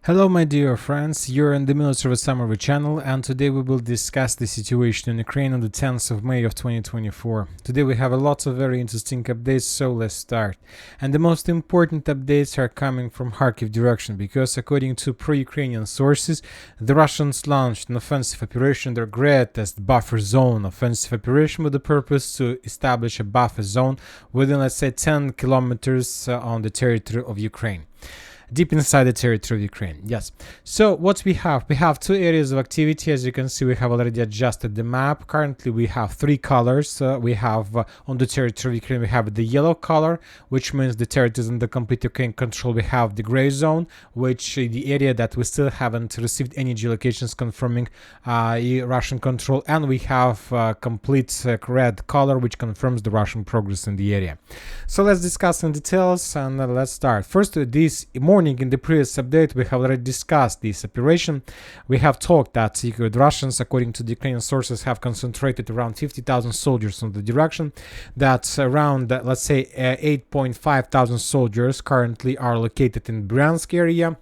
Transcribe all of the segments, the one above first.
Hello my dear friends, you're in the Military Summary channel, and today we will discuss the situation in Ukraine on the 10th of May of 2024. Today we have a lot of very interesting updates, so let's start. And the most important updates are coming from Kharkiv direction, because according to pro-Ukrainian sources, the Russians launched an offensive operation, their greatest buffer zone offensive operation, with the purpose to establish a buffer zone within, let's say, 10 kilometers on the territory of Ukraine. Deep inside the territory of Ukraine. Yes. So what we have two areas of activity. As you can see, we have already adjusted the map. Currently we have three colors. We have on the territory of Ukraine, we have the yellow color, which means the territory is under complete Ukrainian control. We have the gray zone, which is the area that we still haven't received any geolocations confirming Russian control, and we have complete red color, which confirms the Russian progress in the area. So let's discuss in details, and let's start. First, this morning in the previous update, we have already discussed this operation. We have talked that the Russians, according to the Ukrainian sources, have concentrated around 50,000 soldiers on the direction. That's around, let's say, 8,500 soldiers currently are located in Bryansk area.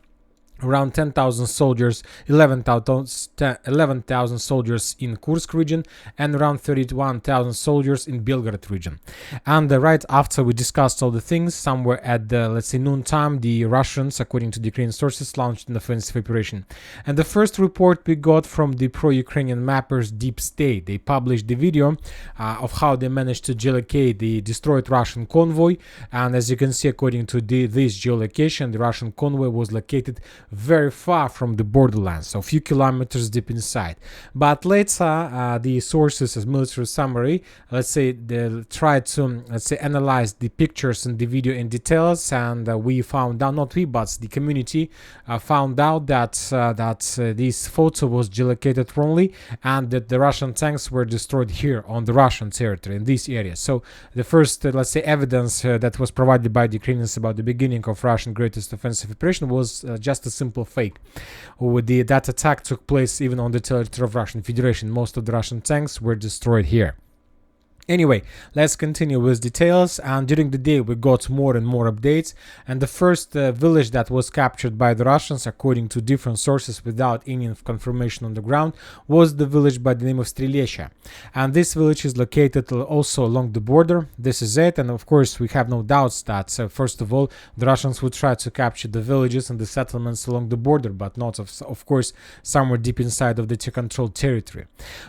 Around 10,000 soldiers, 11,000 soldiers in Kursk region, and around 31,000 soldiers in Belgorod region. And right after we discussed all the things, somewhere at the, let's say, noontime, the Russians, according to the Ukrainian sources, launched an offensive operation. And the first report we got from the pro-Ukrainian mappers Deep State. They published the video of how they managed to geolocate the destroyed Russian convoy. And as you can see, according to this geolocation, the Russian convoy was located very far from the borderlands, so a few kilometers deep inside. But later, the sources, as military summary, let's say, they tried to, let's say, analyze the pictures and the video in details, and we found out, not we, but the community found out that this photo was geolocated wrongly, and that the Russian tanks were destroyed here on the Russian territory in this area. So the first, let's say, evidence that was provided by the Ukrainians about the beginning of Russian greatest offensive operation was just a simple fake. That attack took place even on the territory of Russian Federation. Most of the Russian tanks were destroyed here. Anyway, let's continue with details, and during the day we got more and more updates, and the first village that was captured by the Russians, according to different sources without any confirmation on the ground, was the village by the name of Strelesha. And this village is located also along the border. This is it, and of course we have no doubts that first of all the Russians would try to capture the villages and the settlements along the border, but not of course somewhere deep inside of the controlled territory.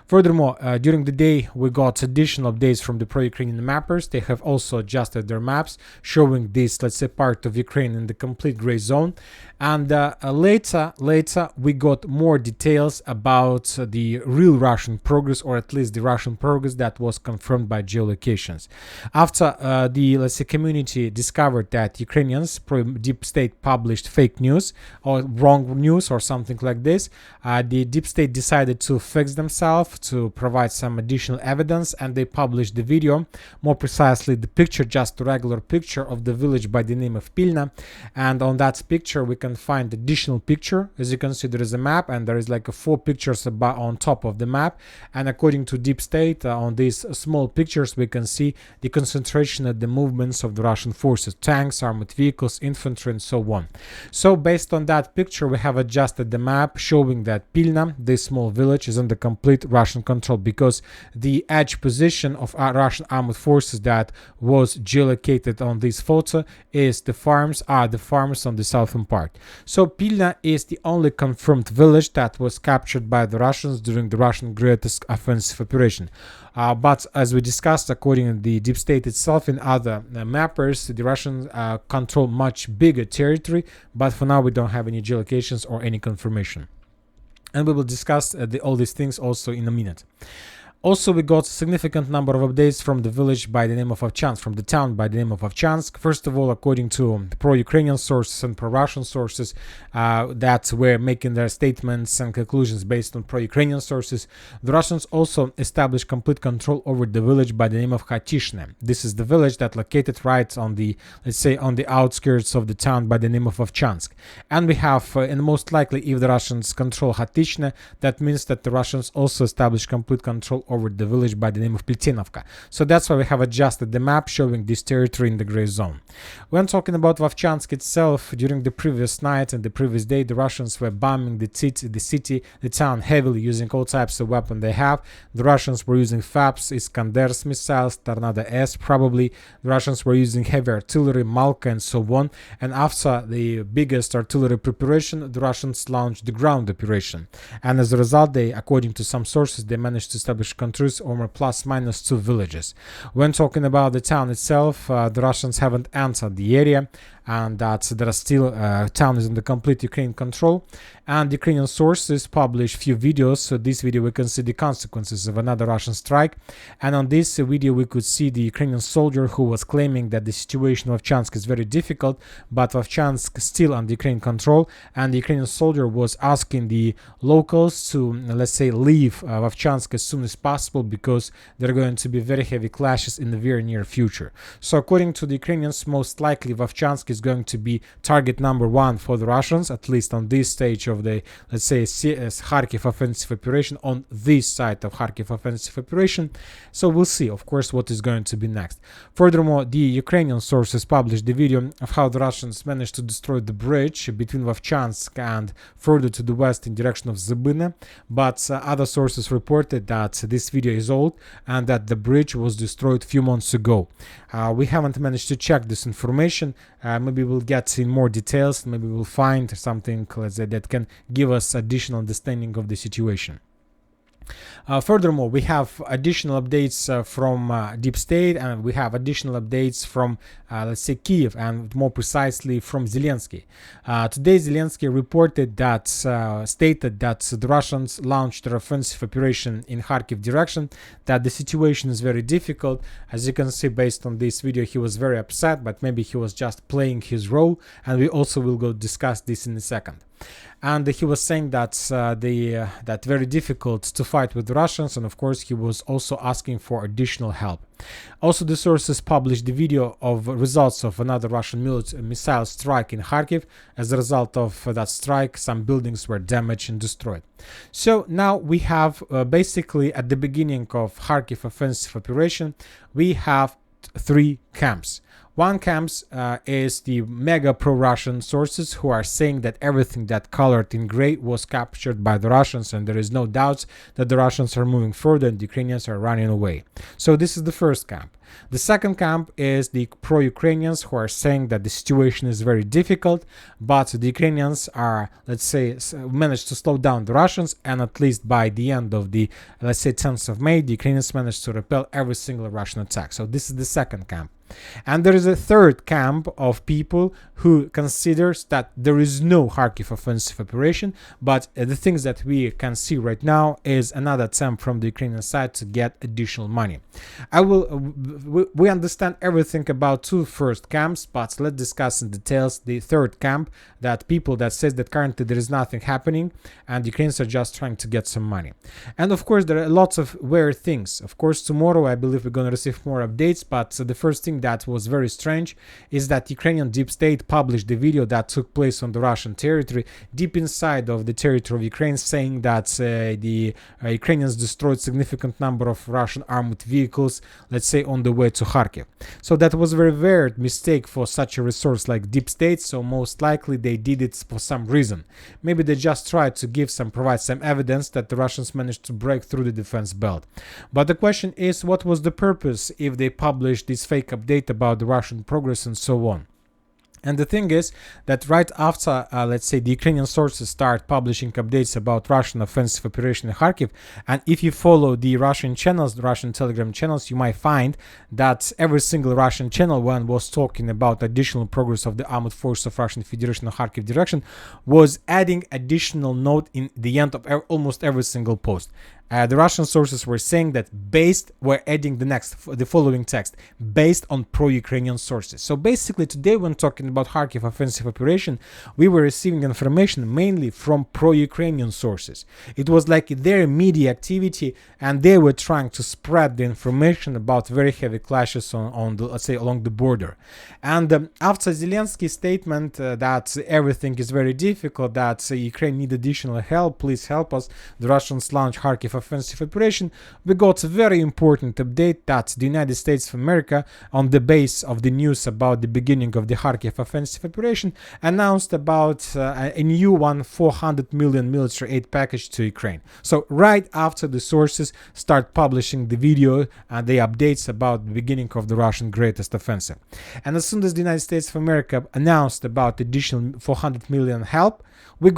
Furthermore, during the day we got additional updates from the pro-Ukrainian mappers. They have also adjusted their maps, showing this, let's say, part of Ukraine in the complete gray zone. And later we got more details about the real Russian progress, or at least the Russian progress that was confirmed by geolocations. After the, let's say, community discovered that Ukrainians, Deep State, published fake news or wrong news or something like this, the Deep State decided to fix themselves, to provide some additional evidence, and they published the video, more precisely the picture, just a regular picture of the village by the name of Pilna. And on that picture we can find additional picture. As you can see, there is a map, and there is like 4 pictures on top of the map, and according to Deep State, on these small pictures we can see the concentration of the movements of the Russian forces, tanks, armored vehicles, infantry, and so on. So based on that picture we have adjusted the map, showing that Pilna, this small village, is under complete Russian control, because the edge position of Russian armored forces that was geolocated on this photo is the farms on the southern part. So Pilna is the only confirmed village that was captured by the Russians during the Russian greatest offensive operation. But as we discussed, according to the Deep State itself and other mappers, the Russians control much bigger territory, but for now we don't have any geolocations or any confirmation. And we will discuss all these things also in a minute. Also, we got a significant number of updates from the village by the name of Vovchansk, from the town by the name of Vovchansk. First of all, according to pro-Ukrainian sources and pro-Russian sources that were making their statements and conclusions based on pro-Ukrainian sources, the Russians also established complete control over the village by the name of Hatishne. This is the village that located right on the, let's say, on the outskirts of the town by the name of Vovchansk. And we have, and most likely, if the Russians control Hatishne, that means that the Russians also established complete control over the village by the name of Plitenovka. So that's why we have adjusted the map showing this territory in the gray zone. When talking about Vovchansk itself, during the previous night and the previous day, the Russians were bombing the town heavily using all types of weapons they have. The Russians were using FABs, Iskanders missiles, Tornado S probably. The Russians were using heavy artillery, Malka and so on. And after the biggest artillery preparation, the Russians launched the ground operation. And as a result, they, according to some sources, they managed to establish controls over plus minus 2 villages. When talking about the town itself, the Russians haven't entered the area, and that there are still town is under complete Ukrainian control. And Ukrainian sources publish few videos. So this video we can see the consequences of another Russian strike, and on this video we could see the Ukrainian soldier who was claiming that the situation of Vovchansk is very difficult, but Vovchansk still under Ukrainian control, and the Ukrainian soldier was asking the locals to, let's say, leave Vovchansk as soon as possible because there are going to be very heavy clashes in the very near future. So according to the Ukrainians, most likely Vovchansk is going to be target number 1 for the Russians, at least on this stage of the, let's say, Kharkiv offensive operation, on this side of Kharkiv offensive operation. So we'll see, of course, what is going to be next. Furthermore, the Ukrainian sources published the video of how the Russians managed to destroy the bridge between Vovchansk and further to the west in direction of Zybina, but other sources reported that this video is old and that the bridge was destroyed a few months ago. We haven't managed to check this information. Maybe we'll get in more details. Maybe we'll find something, let's say, that can give us additional understanding of the situation. Furthermore, we have additional updates from Deep State, and we have additional updates from, let's say, Kiev, and more precisely from Zelensky. Today, Zelensky reported that, stated that the Russians launched their offensive operation in Kharkiv direction, that the situation is very difficult. As you can see, based on this video, he was very upset, but maybe he was just playing his role, and we also will go discuss this in a second. And he was saying that that very difficult to fight with the Russians, and of course he was also asking for additional help. Also, the sources published the video of results of another Russian missile strike in Kharkiv. As a result of that strike, some buildings were damaged and destroyed. So now we have basically at the beginning of Kharkiv offensive operation, we have 3 camps. One camp is the mega pro-Russian sources who are saying that everything that colored in gray was captured by the Russians, and there is no doubt that the Russians are moving further and the Ukrainians are running away. So this is the first camp. The second camp is the pro-Ukrainians who are saying that the situation is very difficult, but the Ukrainians are, let's say, managed to slow down the Russians, and at least by the end of the, let's say, 10th of May, the Ukrainians managed to repel every single Russian attack. So this is the second camp. And there is a third camp of people who considers that there is no Kharkiv offensive operation, but the things that we can see right now is another attempt from the Ukrainian side to get additional money. We understand everything about 2 first camps, but let's discuss in details the third camp, that people that says that currently there is nothing happening and Ukrainians are just trying to get some money. And of course there are lots of weird things. Of course tomorrow I believe we're going to receive more updates, but the first thing that was very strange is that Ukrainian Deep State published the video that took place on the Russian territory, deep inside of the territory of Ukraine, saying that the Ukrainians destroyed significant number of Russian armored vehicles, let's say, on the way to Kharkiv. So that was a very weird mistake for such a resource like Deep State, so most likely they did it for some reason. Maybe they just tried to provide some evidence that the Russians managed to break through the defense belt. But the question is, what was the purpose if they published this fake update about the Russian progress and so on? And the thing is that right after, let's say, the Ukrainian sources start publishing updates about Russian offensive operation in Kharkiv, and if you follow the Russian channels, the Russian Telegram channels, you might find that every single Russian channel, when was talking about additional progress of the armored forces of Russian Federation in Kharkiv direction, was adding additional note in the end of almost every single post. The Russian sources were saying that we're adding the following text, based on pro-Ukrainian sources. So basically today when talking about Kharkiv offensive operation, we were receiving information mainly from pro-Ukrainian sources. It was like their media activity, and they were trying to spread the information about very heavy clashes on the, let's say, along the border. And after Zelensky's statement that everything is very difficult, that Ukraine need additional help, please help us, the Russians launched Kharkiv offensive operation, we got a very important update that the United States of America, on the base of the news about the beginning of the Kharkiv offensive operation, announced about a new 400 million military aid package to Ukraine. So right after the sources start publishing the video and the updates about the beginning of the Russian greatest offensive. And as soon as the United States of America announced about additional 400 million help, we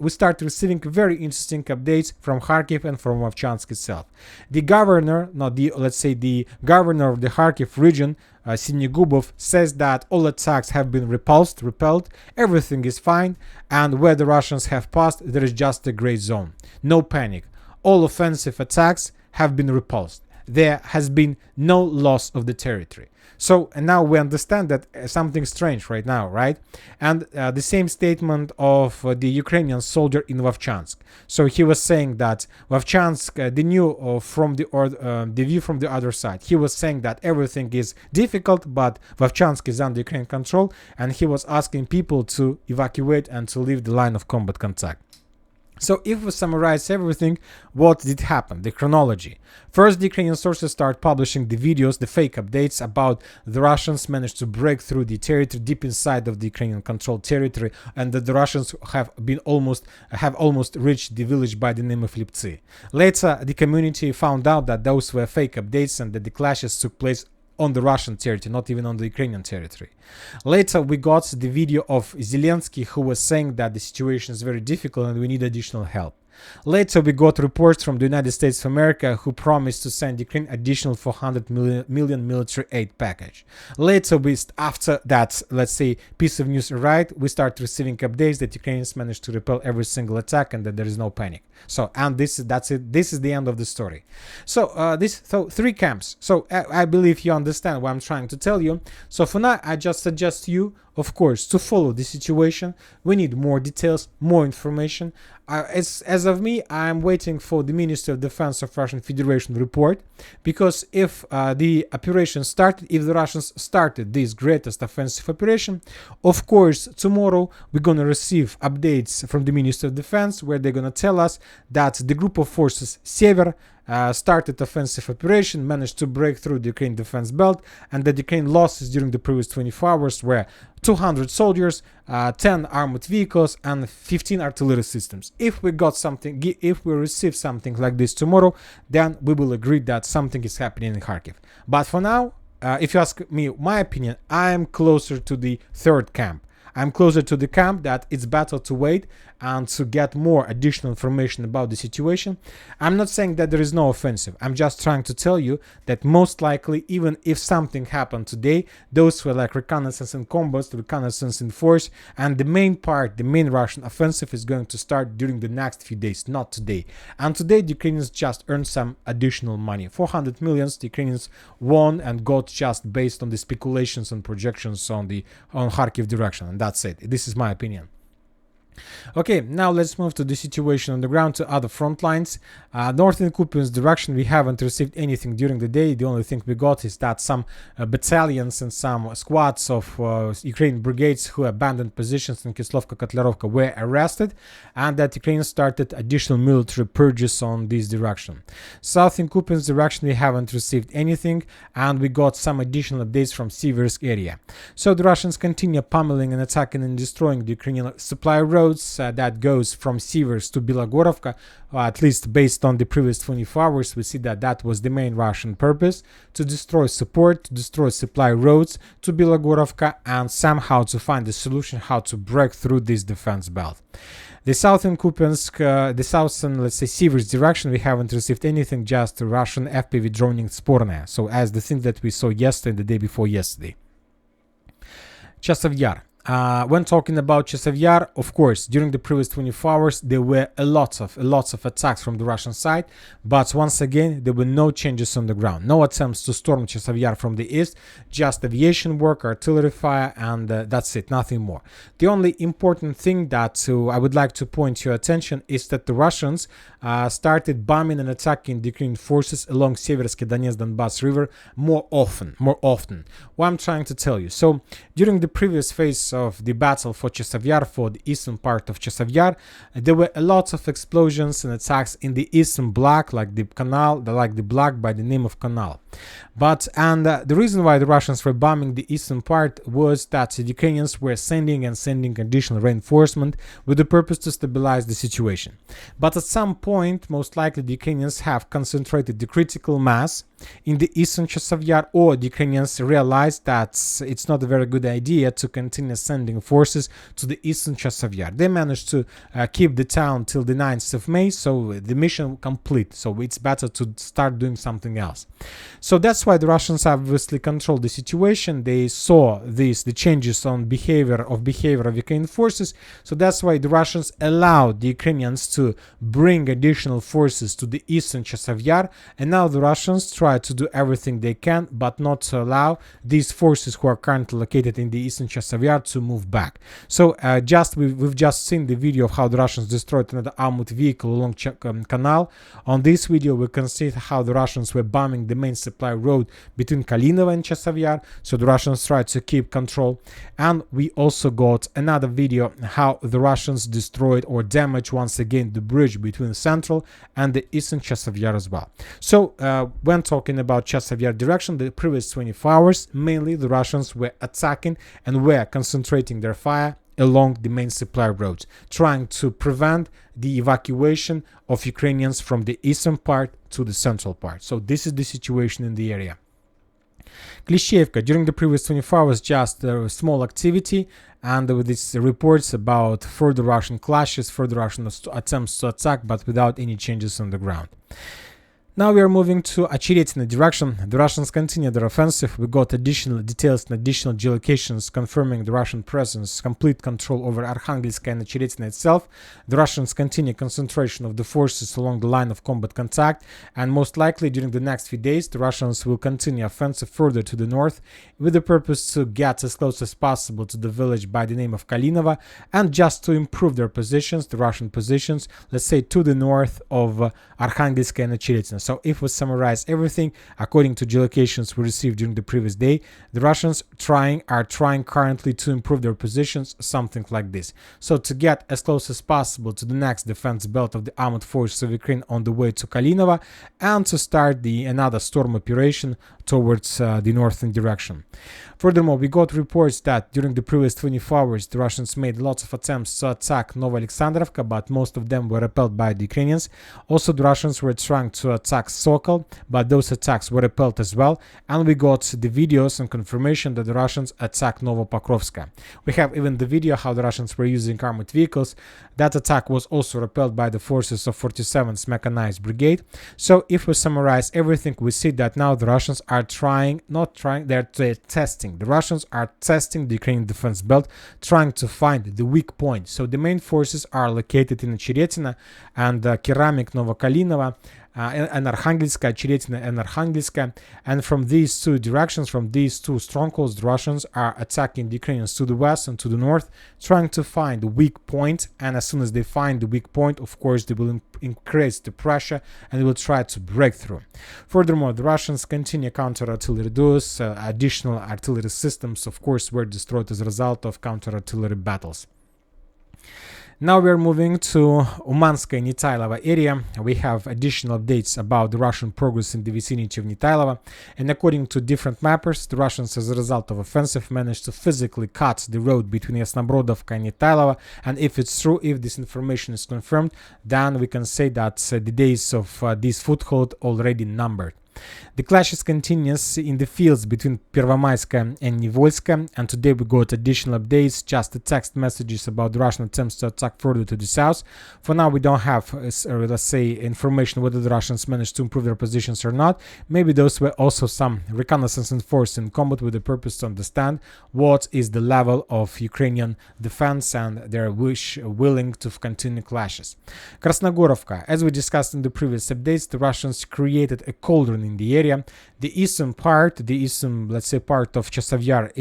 started receiving very interesting updates from Kharkiv and from Vovchansk itself. The governor, the governor of the Kharkiv region, Sinigubov, says that all attacks have been repelled, everything is fine, and where the Russians have passed, there is just a gray zone. No panic. All offensive attacks have been repulsed. There has been no loss of the territory. So, and now we understand that something strange right now, right? And the same statement of the Ukrainian soldier in Vovchansk. So he was saying that Vovchansk, the view from the other side. He was saying that everything is difficult, but Vovchansk is under Ukrainian control, and he was asking people to evacuate and to leave the line of combat contact. So if we summarize everything, what did happen? The chronology. First, the Ukrainian sources start publishing the videos, the fake updates about the Russians managed to break through the territory deep inside of the Ukrainian controlled territory, and that the Russians have almost reached the village by the name of Liptsy. Later, the community found out that those were fake updates and that the clashes took place on the Russian territory, not even on the Ukrainian territory. Later, we got the video of Zelensky, who was saying that the situation is very difficult and we need additional help. Later, we got reports from the United States of America, who promised to send Ukraine additional 400 million military aid package. Later, after that, let's say, piece of news arrived, we start receiving updates that Ukrainians managed to repel every single attack and that there is no panic. So, and that's it. This is the end of the story. So, three camps. So, I believe you understand what I'm trying to tell you. So, for now, I just suggest you, of course, to follow the situation. We need more details, more information. As of me, I'm waiting for the Ministry of Defense of Russian Federation report, because if the operation started, if the Russians started this greatest offensive operation, of course, tomorrow we're going to receive updates from the Ministry of Defense, where they're going to tell us that the group of forces Sever started offensive operation, managed to break through the Ukraine defense belt, and that Ukraine losses during the previous 24 hours were 200 soldiers, 10 armored vehicles, and 15 artillery systems. If we receive something like this tomorrow, then we will agree that something is happening in Kharkiv. But for now, if you ask me my opinion, I am closer to the third camp. I'm closer to the camp that it's better to wait and to get more additional information about the situation. I'm not saying that there is no offensive. I'm just trying to tell you that most likely, even if something happened today, those were like reconnaissance and combats, reconnaissance in force, and the main Russian offensive is going to start during the next few days, not today. And today, the Ukrainians just earned some additional money. 400 millions the Ukrainians won and got just based on the speculations and projections on Kharkiv direction, and that's it. This is my opinion. Okay, now let's move to the situation on the ground, to other front lines. Northern Kupiansk direction, we haven't received anything during the day. The only thing we got is that some battalions and some squads of Ukrainian brigades who abandoned positions in Kislovka-Kotlerovka were arrested, and that Ukraine started additional military purges on this direction. South in Kupiansk direction, we haven't received anything, and we got some additional updates from Siversk area. So the Russians continue pummeling and attacking and destroying the Ukrainian supply roads that goes from Siversk to Bilogorovka. At least based on the previous 24 hours, we see that that was the main Russian purpose, to destroy support, to destroy supply roads to Bilogorovka, and somehow to find a solution how to break through this defense belt. The southern Kupiansk, the southern, let's say, Siversk direction, we haven't received anything, just Russian FPV droning Sporne. So as the thing that we saw yesterday, the day before yesterday. Chasiv Yar. When talking about Chasiv Yar, of course, during the previous 24 hours, there were a lots of attacks from the Russian side, but once again, there were no changes on the ground. No attempts to storm Chasiv Yar from the east, just aviation work, artillery fire, and that's it, nothing more. The only important thing that I would like to point your attention is that the Russians started bombing and attacking the Ukrainian forces along Seversky Donetsk-Donbass River more often. What I'm trying to tell you. So, during the previous phase of the battle for Chasiv Yar, for the eastern part of Chasiv Yar, there were a lot of explosions and attacks in the eastern block, like the canal, like the block by the name of Canal. But the reason why the Russians were bombing the eastern part was that the Ukrainians were sending additional reinforcement with the purpose to stabilize the situation. But at some point, most likely the Ukrainians have concentrated the critical mass in the eastern Chasiv Yar, or the Ukrainians realized that it's not a very good idea to continue sending forces to the eastern Chasiv Yar. They managed to keep the town till the 9th of May, so the mission complete. So it's better to start doing something else. So that's why the Russians obviously controlled the situation. They saw the changes on behavior of Ukrainian forces. So that's why the Russians allowed the Ukrainians to bring additional forces to the eastern Chasiv Yar, and now the Russians try to do everything they can, but not to allow these forces who are currently located in the eastern Chasiv Yar to move back. So we've just seen the video of how the Russians destroyed another armored vehicle along canal. On this video we can see how the Russians were bombing the main supply road between Kalinovo and Chasiv Yar, so the Russians tried to keep control. And we also got another video how the Russians destroyed or damaged once again the bridge between central and the eastern Chasiv Yar as well. So when talking about Chasiv Yar direction, the previous 24 hours, mainly the Russians were attacking and were concentrating their fire along the main supply roads, trying to prevent the evacuation of Ukrainians from the eastern part to the central part. So this is the situation in the area. Klishchiivka, during the previous 24 hours, just a small activity, and with these reports about further Russian clashes, further Russian attempts to attack, but without any changes on the ground. Now we are moving to Очеретино direction. The Russians continue their offensive. We got additional details and additional geolocations confirming the Russian presence, complete control over Arkhangelsk and Очеретино itself. The Russians continue concentration of the forces along the line of combat contact, and most likely during the next few days the Russians will continue offensive further to the north with the purpose to get as close as possible to the village by the name of Kalinovo, and just to improve their positions, the Russian positions, let's say to the north of Arkhangelsk and Очеретино. So if we summarize everything, according to geolocations we received during the previous day, the Russians are trying currently to improve their positions, something like this. So to get as close as possible to the next defense belt of the armored forces of Ukraine on the way to Kalinovo, and to start another storm operation towards the northern direction. Furthermore, we got reports that during the previous 24 hours the Russians made lots of attempts to attack Novoalexandrovka, but most of them were repelled by the Ukrainians. Also, the Russians were trying to attack Sokol, but those attacks were repelled as well, and we got the videos and confirmation that the Russians attacked Novopokrovska. We have even the video how the Russians were using armored vehicles. That attack was also repelled by the forces of 47th Mechanized Brigade. So if we summarize everything, we see that now the Russians are they're testing. The Russians are testing the Ukrainian defense belt, trying to find the weak point. So the main forces are located in Очеретино and Keramik, Novokalinovo, and Arkhangelska, Очеретино and Arkhangelska, and from these two directions, from these two strongholds, the Russians are attacking the Ukrainians to the west and to the north, trying to find the weak point, and as soon as they find the weak point, of course they will increase the pressure and they will try to break through. Furthermore, the Russians continue counter-artillery duels. Additional artillery systems, of course, were destroyed as a result of counter-artillery battles. Now we are moving to Umanskaya Nitailova area. We have additional updates about the Russian progress in the vicinity of Nitailova, and according to different mappers, the Russians, as a result of offensive, managed to physically cut the road between Yasnobrodovka and Nitailova. And if it's true, if this information is confirmed, then we can say that the days of this foothold already numbered. The clashes continues in the fields between Pervomayska and Nivolska, and today we got additional updates, just the text messages about the Russian attempts to attack further to the south. For now we don't have, let's say, information whether the Russians managed to improve their positions or not. Maybe those were also some reconnaissance and force in combat with the purpose to understand what is the level of Ukrainian defense and their willing to continue clashes. Krasnogorovka, as we discussed in the previous updates, the Russians created a cauldron in the area. The eastern part, let's say, part of Chasiv Yar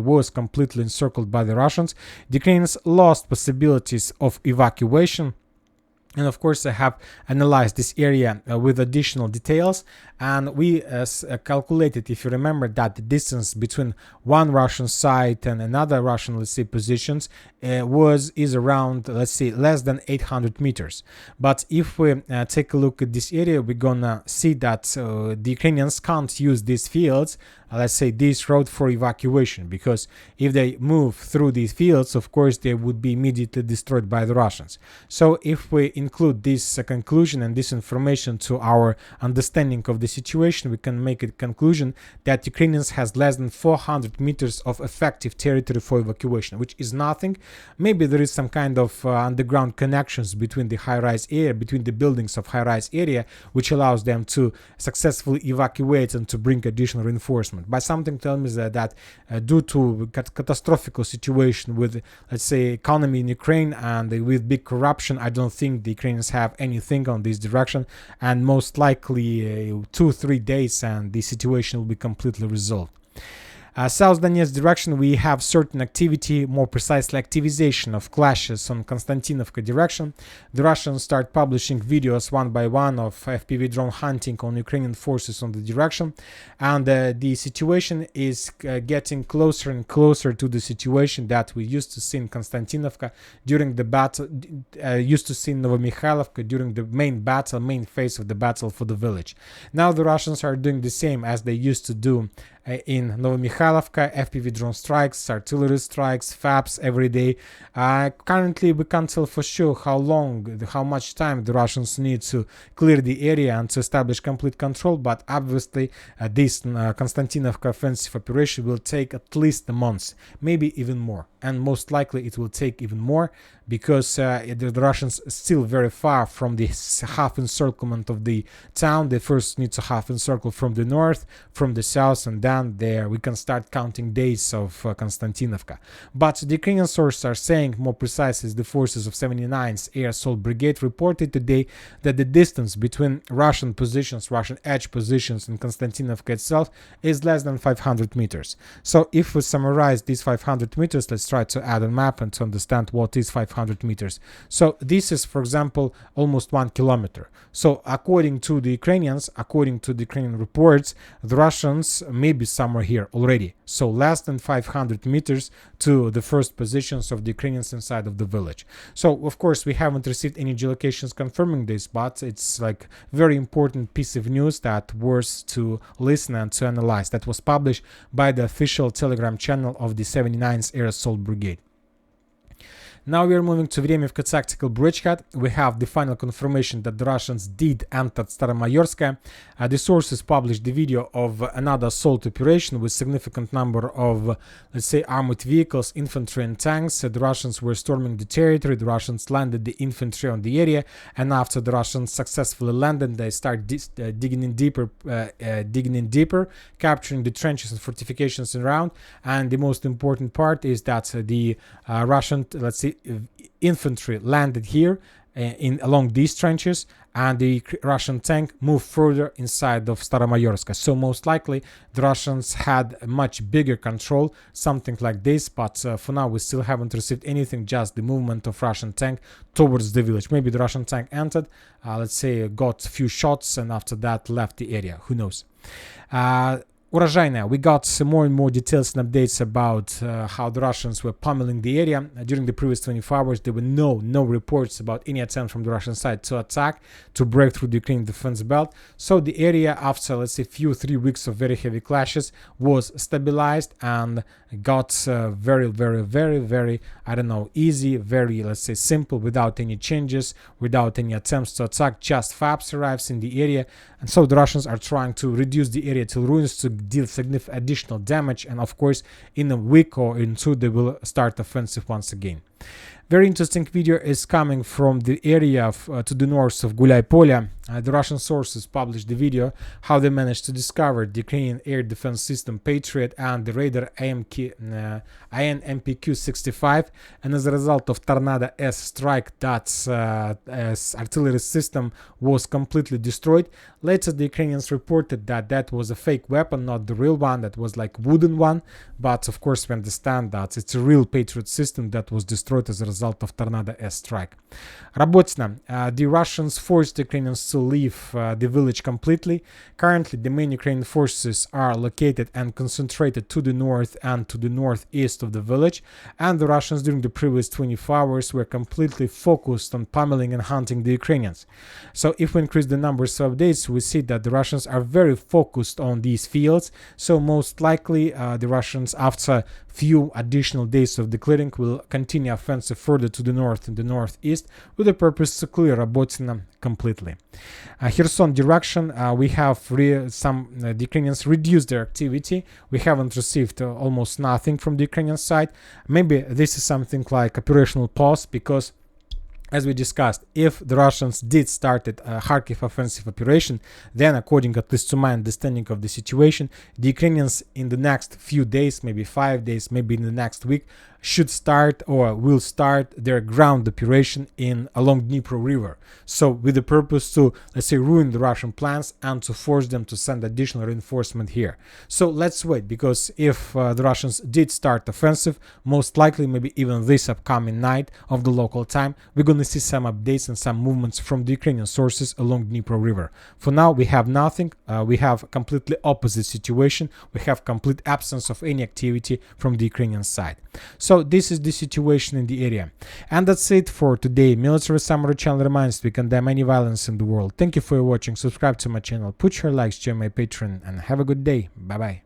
was completely encircled by the Russians. The Ukrainians lost possibilities of evacuation And of course, I have analyzed this area with additional details, and we calculated, if you remember, that the distance between one Russian site and another Russian, let's say, positions is around, let's say, less than 800 meters. But if we take a look at this area, we're gonna see that the Ukrainians can't use these fields, let's say this road, for evacuation, because if they move through these fields, of course they would be immediately destroyed by the Russians. So if we include this conclusion and this information to our understanding of the situation, we can make a conclusion that Ukrainians has less than 400 meters of effective territory for evacuation, which is nothing. Maybe there is some kind of underground connections between the high-rise area, between the buildings of high-rise area, which allows them to successfully evacuate and to bring additional reinforcement. But something tells me that due to catastrophic situation with, let's say, economy in Ukraine and with big corruption, I don't think the Ukrainians have anything on this direction, and most likely 2-3 days and the situation will be completely resolved. South Donetsk direction, we have certain activity, more precisely activization of clashes on Konstantinovka direction. The Russians start publishing videos one by one of FPV drone hunting on Ukrainian forces on the direction, and the situation is getting closer and closer to the situation that we used to see in Konstantinovka during the battle, used to see in Novomikhailivka during the main phase of the battle for the village. Now the Russians are doing the same as they used to do in Novomikhailivka, FPV drone strikes, artillery strikes, FABs every day. Currently, we can't tell for sure how much time the Russians need to clear the area and to establish complete control, but obviously this Konstantinovka offensive operation will take at least a month, maybe even more. And most likely it will take even more, because the Russians are still very far from the half encirclement of the town. They first need to half encircle from the north, from the south, and then there we can start counting days of Konstantinovka. But the Ukrainian sources are saying, more precisely, the forces of 79th Air Assault Brigade reported today that the distance between Russian positions, Russian edge positions in Konstantinovka itself is less than 500 meters. So if we summarize these 500 meters, let's try to add a map and to understand what is 500 meters. So this is, for example, almost 1 kilometer. So according to the Ukrainians, according to the Ukrainian reports, the Russians may be somewhere here already. So less than 500 meters to the first positions of the Ukrainians inside of the village. So of course we haven't received any geolocations confirming this, but it's like very important piece of news that worth to listen and to analyze. That was published by the official Telegram channel of the 79th Air Assault Brigade. Now we are moving to Vremivka tactical bridgehead. We have the final confirmation that the Russians did enter Staromayorsk. The sources published the video of another assault operation with significant number of, let's say, armored vehicles, infantry and tanks. The Russians were storming the territory. The Russians landed the infantry on the area, and after the Russians successfully landed, they start digging in deeper, capturing the trenches and fortifications around. And the most important part is that the Russian, let's say, infantry landed here along these trenches, and the Russian tank moved further inside of Staromayorsk. So most likely the Russians had a much bigger control, something like this, but for now we still haven't received anything, just the movement of Russian tank towards the village. Maybe the Russian tank entered, let's say, got a few shots, and after that left the area. Who knows? Urozhaina, we got some more and more details and updates about how the Russians were pummeling the area. During the previous 24 hours, there were no reports about any attempt from the Russian side to attack, to break through the Ukrainian defense belt. So the area, after, let's say, 3 weeks of very heavy clashes, was stabilized and got very, I don't know, easy, very, let's say, simple, without any changes, without any attempts to attack. Just FABs arrives in the area, and so the Russians are trying to reduce the area to ruins, to deal significant additional damage, and of course in a week or in 2 they will start offensive once again. Very interesting video is coming from the area to the north of Gulay-Polya. The Russian sources published the video how they managed to discover the Ukrainian air defense system Patriot and the radar IN-MPQ-65, and as a result of Tornado S strike, that artillery system was completely destroyed. Later the Ukrainians reported that that was a fake weapon, not the real one, that was like wooden one, but of course we understand that it's a real Patriot system that was destroyed destroyed as a result of tornado airstrike. Robotyne, the Russians forced the Ukrainians to leave the village completely. Currently, the main Ukrainian forces are located and concentrated to the north and to the northeast of the village, and the Russians during the previous 24 hours were completely focused on pummeling and hunting the Ukrainians. So if we increase the numbers of days, we see that the Russians are very focused on these fields, so most likely the Russians, after few additional days of declaring, will continue offensive further to the north and the northeast with the purpose to clear Robotyne completely. Kherson direction, we have the Ukrainians reduced their activity. We haven't received almost nothing from the Ukrainian side. Maybe this is something like operational pause, because as we discussed, if the Russians did start a Kharkiv offensive operation, then according at least to my understanding of the situation, the Ukrainians in the next few days, maybe 5 days, maybe in the next week, should start or will start their ground operation along Dnipro River. So with the purpose to, let's say, ruin the Russian plans and to force them to send additional reinforcement here. So let's wait, because if the Russians did start offensive, most likely maybe even this upcoming night of the local time, we're going to see some updates and some movements from the Ukrainian sources along Dnipro River. For now, we have nothing. We have a completely opposite situation. We have complete absence of any activity from the Ukrainian side. So this is the situation in the area. And that's it for today. Military Summary channel reminds we condemn any violence in the world. Thank you for watching. Subscribe to my channel, put your likes, join my Patreon, and have a good day. Bye bye.